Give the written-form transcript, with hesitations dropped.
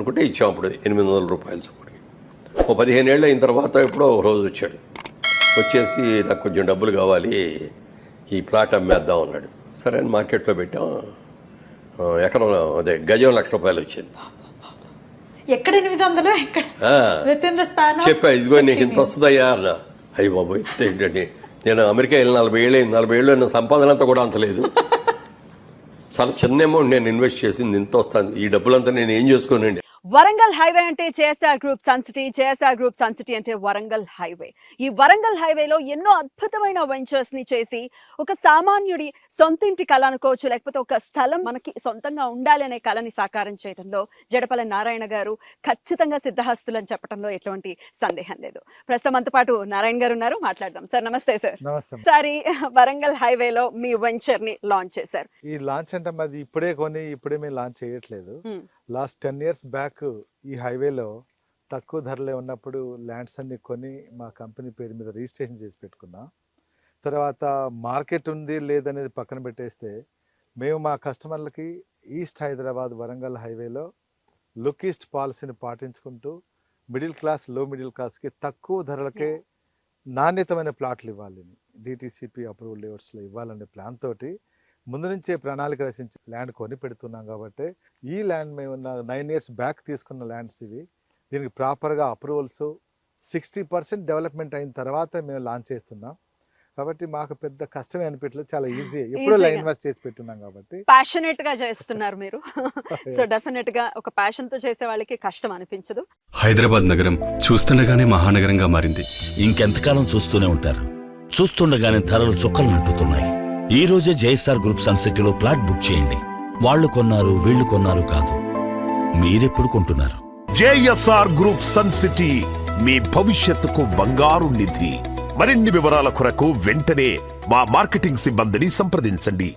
అనుకుంటే ఇచ్చాం అప్పుడు 800 రూపాయలు చొప్పుడికి. ఓ 15 ఏళ్ళు అయిన తర్వాత ఎప్పుడో ఒక రోజు వచ్చాడు. వచ్చేసి నాకు కొంచెం డబ్బులు కావాలి, ఈ ప్లాట్ అమ్మేద్దాం అన్నాడు. సరే అని మార్కెట్లో పెట్టాం. ఎకరం అదే గజం ₹1,00,000 వచ్చింది. ఎక్కడ 800 ఎక్కడ చెప్పా, ఇదిగో నీకు ఇంత వస్తుందయ్యా అన్న. అయ్యి బాబోయ్ ఏంటండి, నేను అమెరికా వెళ్ళి 40 ఏళ్ళు అయింది. 40 ఏళ్ళు నా సంపాదన అంతా కూడా అంతలేదు. చాలా చిన్న అమౌంట్ నేను ఇన్వెస్ట్ చేసింది, ఇంత వస్తుంది. ఈ డబ్బులంతా నేను ఏం చేసుకోనండి. వరంగల్ హైవే అంటే JSR group sun city, JSR group sun city అంటే వరంగల్ హైవే. ఈ వరంగల్ హైవేలో ఎన్నో అద్భుతమైన వెంచర్స్ ని చేసి ఒక సామాన్యుడి సొంతింటి కళ అనుకోవచ్చు, లేకపోతే ఒక స్థలం మనకి సొంతంగా ఉండాలి అనే కళని సాకారం చేయడంలో జడపల నారాయణ గారు ఖచ్చితంగా సిద్ధహస్తులని చెప్పడంలో ఎటువంటి సందేహం లేదు. ప్రస్తుతం మనతో పాటు నారాయణ గారు ఉన్నారు, మాట్లాడదాం. సార్ నమస్తే. సార్ సారి వరంగల్ హైవేలో మీ వెంచర్ ని లాంచ్ చేశారు. ఈ లాంచ్ అంటే మాది ఇప్పుడే కొని ఇప్పుడే మేము లాంచ్ చేయట్లేదు. లాస్ట్ 10 years బ్యాక్ ఈ హైవేలో తక్కువ ధరలే ఉన్నప్పుడు ల్యాండ్స్ అన్ని కొని మా కంపెనీ పేరు మీద రిజిస్ట్రేషన్ చేసి పెట్టుకున్నాం. తర్వాత మార్కెట్ ఉంది లేదనేది పక్కన పెట్టేస్తే మేము మా కస్టమర్లకి ఈస్ట్ హైదరాబాద్ వరంగల్ హైవేలో లుక్ ఈస్ట్ పాలసీని పాటించుకుంటూ మిడిల్ క్లాస్ లో మిడిల్ క్లాస్కి తక్కువ ధరలకే నాణ్యతమైన ప్లాట్లు ఇవ్వాలి, డిటిసిపి అప్రూవల్ లేఅవుట్స్లో ఇవ్వాలనే ప్లాన్ తోటి ముందు నుంచే ప్రణాళిక రచించి ల్యాండ్ కొని పెడుతున్నాం. కాబట్టి ఈ ల్యాండ్ మేము 9 years బ్యాక్ తీసుకున్న ల్యాండ్స్ ఇవి. దీనికి ప్రాపర్గా అప్రూవల్స్ 60% డెవలప్మెంట్ అయిన తర్వాత మేము లాంచ్ చేస్తున్నాం. కాబట్టి మాకు పెద్ద కష్టమే అనిపించలేదు, చాలా ఈజీ. ఎప్పుడో ఇన్వెస్ట్ చేసి పెట్టున్నాం కాబట్టి ప్యాషనేట్ గా చేస్తున్నారు మీరు. సో డెఫినెట్ గా ఒక ప్యాషన్ తో చేసే వాళ్ళకి కష్టం అనిపించదు. హైదరాబాద్ నగరం చూస్తుండగానే మహానగరంగా మారింది. ఇంకెంతకాలం చూస్తూనే ఉంటారు? చూస్తుండగానే ధరలు చుక్కలు అంటుతున్నాయి. ఈ రోజే జేఎస్ఆర్ గ్రూప్ సన్ సిటీలో ప్లాట్ బుక్ చేయండి. వాళ్ళు కొన్నారు వీళ్ళు కొన్నారు కాదు, మీరెప్పుడు కొంటున్నారు? జేఎస్ఆర్ గ్రూప్ సన్ సిటీ మీ భవిష్యత్తుకు బంగారు నిధి. మరిన్ని వివరాల కొరకు వెంటనే మా మార్కెటింగ్ సిబ్బందిని సంప్రదించండి.